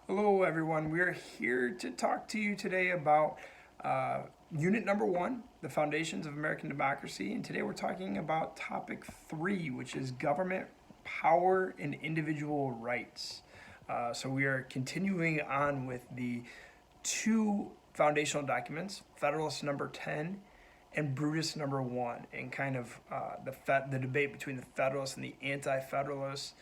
Hello, everyone. We're here to talk to you today about Unit Number 1, the Foundations of American Democracy. And today we're talking about Topic 3, which is Government Power and Individual Rights. So we are continuing on with the two foundational documents, Federalist Number 10 and Brutus Number 1, and kind of the debate between the Federalists and the Anti-Federalists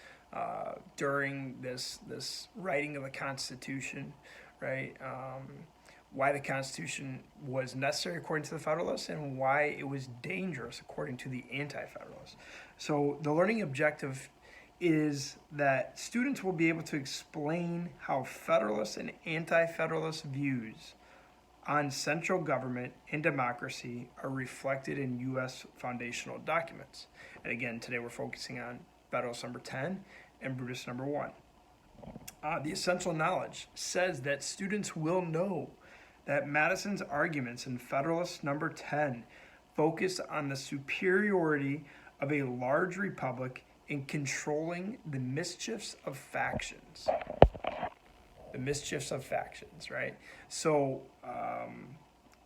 during this writing of the Constitution, right? Why the Constitution was necessary according to the Federalists and why it was dangerous according to the Anti-Federalists. So the learning objective is that students will be able to explain how Federalist and Anti-Federalist views on central government and democracy are reflected in U.S. foundational documents. And again, today we're focusing on Federalist Number 10 and Brutus Number 1. The essential knowledge says that students will know that Madison's arguments in Federalist Number 10 focus on the superiority of a large republic in controlling the mischiefs of factions. The mischiefs of factions, right? So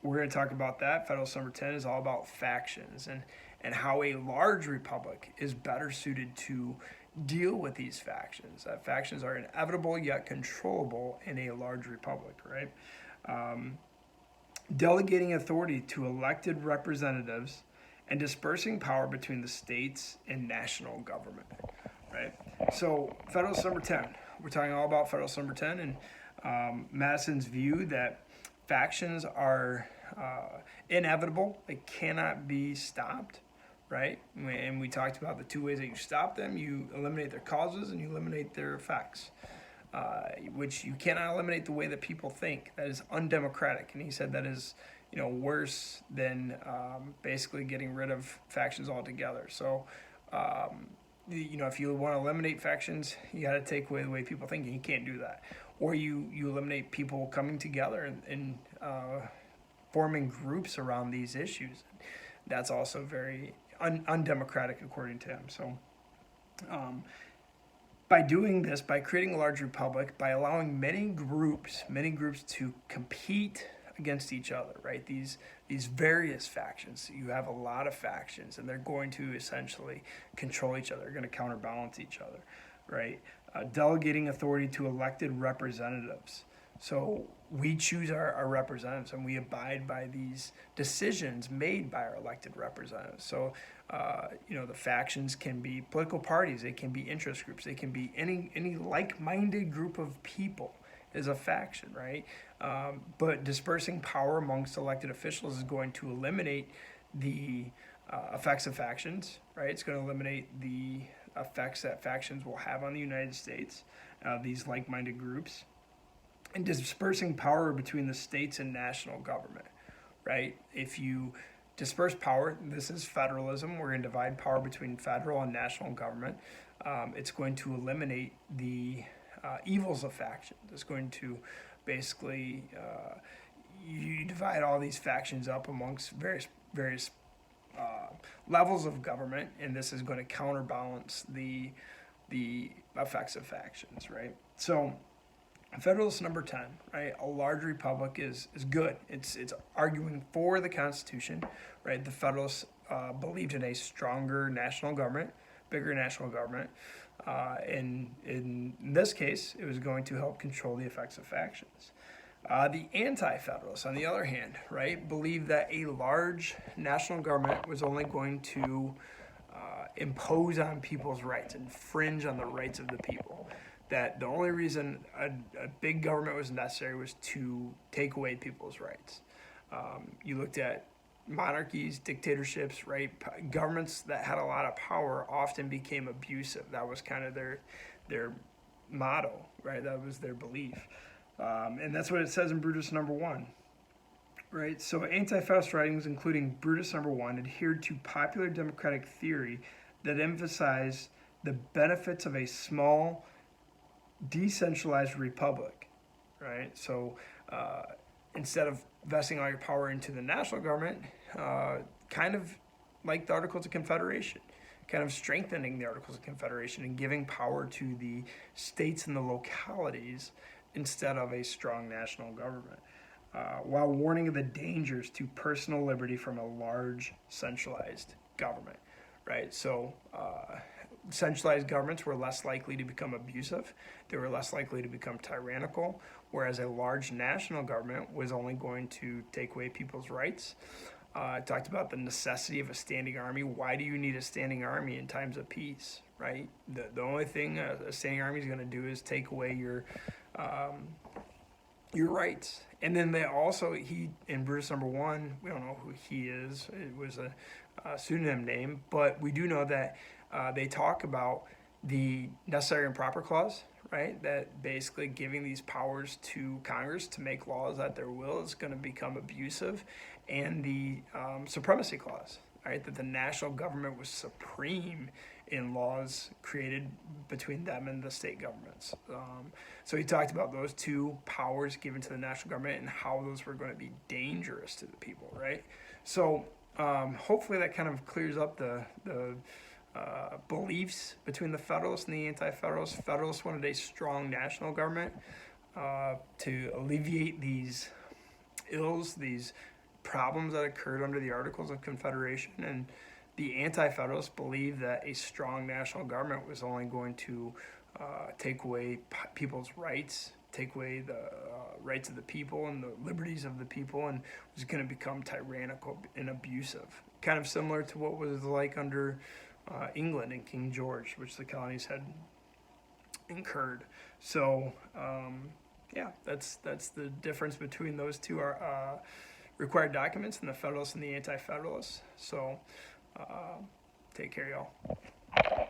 we're going to talk about that. Federalist Number 10 is all about factions and how a large republic is better suited to deal with these factions. Factions are inevitable yet controllable in a large republic, right? Delegating authority to elected representatives and dispersing power between the states and national government, right? So Federalist Number 10, we're talking all about Federalist Number 10 and Madison's view that factions are inevitable. They cannot be stopped, right? And we talked about the two ways that you stop them. You eliminate their causes and you eliminate their effects, which you cannot eliminate the way that people think. That is undemocratic. And he said that is, worse than basically getting rid of factions altogether. So, if you want to eliminate factions, you got to take away the way people think, and you can't do that. Or you eliminate people coming together and forming groups around these issues. That's also very undemocratic, according to him. So, by doing this, by creating a large republic, by allowing many groups to compete against each other, right? These various factions. You have a lot of factions, and they're going to essentially control each other. They're going to counterbalance each other, right? Delegating authority to elected representatives. So we choose our representatives, and we abide by these decisions made by our elected representatives. So, the factions can be political parties, they can be interest groups, they can be any like-minded group of people is a faction, right? But dispersing power amongst elected officials is going to eliminate the effects of factions, right? It's going to eliminate the effects that factions will have on the United States, these like-minded groups, and dispersing power between the states and national government, right? If you disperse power, this is federalism. We're going to divide power between federal and national government. It's going to eliminate the evils of factions. It's going to basically you divide all these factions up amongst various levels of government, and this is going to counterbalance the effects of factions, right? So Federalist Number 10, right? A large republic is good. It's arguing for the Constitution, right? The Federalists believed in a stronger national government, bigger national government. In this case, it was going to help control the effects of factions. The Anti-Federalists, on the other hand, right, believed that a large national government was only going to impose on people's rights, infringe on the rights of the people. That the only reason a big government was necessary was to take away people's rights. You looked at monarchies, dictatorships, right? Governments that had a lot of power often became abusive. That was kind of their motto, right? That was their belief. And that's what it says in Brutus Number 1, right? So anti-Federalist writings, including Brutus Number 1, adhered to popular democratic theory that emphasized the benefits of a small, decentralized republic, right? So instead of vesting all your power into the national government, kind of like the Articles of Confederation, kind of strengthening the Articles of Confederation and giving power to the states and the localities instead of a strong national government, while warning of the dangers to personal liberty from a large centralized government, right? So centralized governments were less likely to become abusive, they were less likely to become tyrannical, whereas a large national government was only going to take away people's rights. I talked about the necessity of a standing army. Why do you need a standing army in times of peace, right? The only thing a standing army is going to do is take away your rights. And then they also, in Brutus number 1, we don't know who he is. It was a pseudonym name, but we do know that they talk about the necessary and proper clause, right? That basically giving these powers to Congress to make laws at their will is going to become abusive, and the supremacy clause, right? That the national government was supreme in laws created between them and the state governments. So he talked about those two powers given to the national government and how those were going to be dangerous to the people, right? So hopefully that kind of clears up the beliefs between the Federalists and the Anti-Federalists. Federalists wanted a strong national government to alleviate these ills, these problems that occurred under the Articles of Confederation, and the Anti-Federalists believed that a strong national government was only going to take away people's rights, take away the rights of the people and the liberties of the people, and was going to become tyrannical and abusive. Kind of similar to what was like under England and King George, which the colonies had incurred. So, yeah, that's the difference between those two required documents and the Federalists and the Anti-Federalists. So, take care, y'all.